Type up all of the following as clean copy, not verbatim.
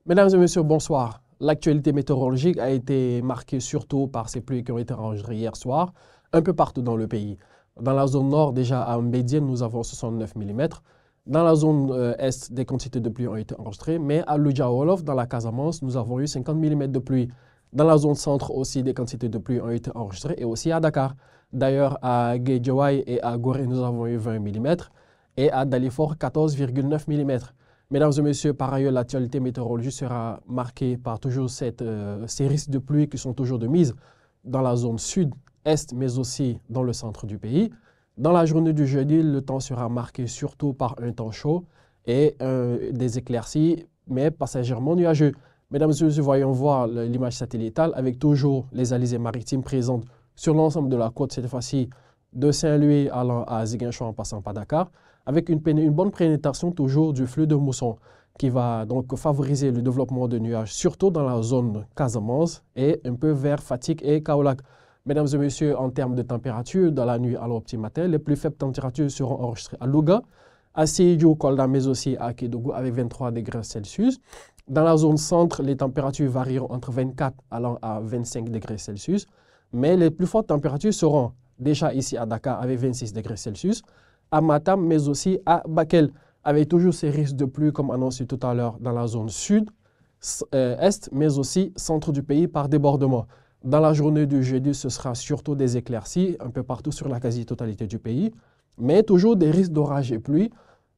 Mesdames et messieurs, bonsoir. L'actualité météorologique a été marquée surtout par ces pluies qui ont été enregistrées hier soir, un peu partout dans le pays. Dans la zone nord, déjà à Mbédiène, nous avons 69 mm. Dans la zone est, des quantités de pluie ont été enregistrées, mais à Loudia-Wolof, dans la Casamance, nous avons eu 50 mm de pluie. Dans la zone centre aussi, des quantités de pluie ont été enregistrées, et aussi à Dakar. D'ailleurs, à Guédiawaye et à Gorée, nous avons eu 20 mm, et à Dalifort, 14,9 mm. Mesdames et messieurs, par ailleurs, l'actualité météorologique sera marquée par toujours ces risques de pluie qui sont toujours de mise dans la zone sud-est, mais aussi dans le centre du pays. Dans la journée du jeudi, le temps sera marqué surtout par un temps chaud et des éclaircies, mais passagèrement nuageux. Mesdames et messieurs, voyons voir l'image satellitale avec toujours les alizés maritimes présentes sur l'ensemble de la côte, cette fois-ci de Saint-Louis allant à Ziguinchor en passant par Dakar, avec une bonne pénétration toujours du flux de mousson qui va donc favoriser le développement de nuages, surtout dans la zone Casamance et un peu vers Fatick et Kaolack. Mesdames et messieurs, en termes de température, dans la nuit à l'aube petit matin, les plus faibles températures seront enregistrées à Louga, à Sédhiou, Kolda, mais aussi à Kédougou avec 23 degrés Celsius. Dans la zone centre, les températures varieront entre 24 allant à 25 degrés Celsius, mais les plus fortes températures seront déjà ici à Dakar avec 26 degrés Celsius, à Matam, mais aussi à Bakel, avec toujours ces risques de pluie comme annoncé tout à l'heure dans la zone sud-est, mais aussi centre du pays par débordement. Dans la journée du jeudi, ce sera surtout des éclaircies un peu partout sur la quasi-totalité du pays, mais toujours des risques d'orage et pluie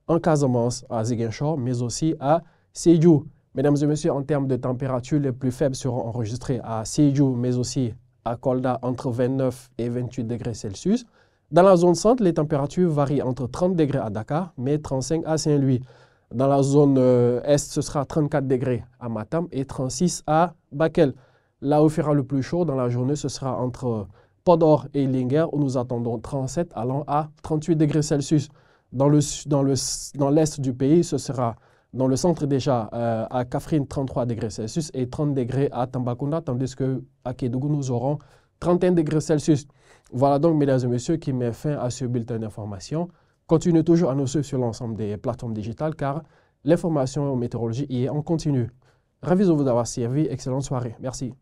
en Casamance, à Ziguinchor, mais aussi à Sédhiou. Mesdames et messieurs, en termes de température, les plus faibles seront enregistrés à Sédhiou, mais aussi à Kolda entre 29 et 28 degrés Celsius. Dans la zone centre, les températures varient entre 30 degrés à Dakar, mais 35 à Saint-Louis. Dans la zone est, ce sera 34 degrés à Matam et 36 à Bakel. Là où il fera le plus chaud dans la journée, ce sera entre Podor et Linguère, où nous attendons 37 allant à 38 degrés Celsius. Dans l'est du pays, ce sera dans le centre déjà à Kaffrine 33 degrés Celsius et 30 degrés à Tambacounda, tandis qu'à Kédougou, nous aurons 31 degrés Celsius. Voilà donc, mesdames et messieurs, qui met fin à ce bulletin d'information. Continuez toujours à nous suivre sur l'ensemble des plateformes digitales car l'information météorologique y est en continu. Ravi de vous avoir servi. Excellente soirée. Merci.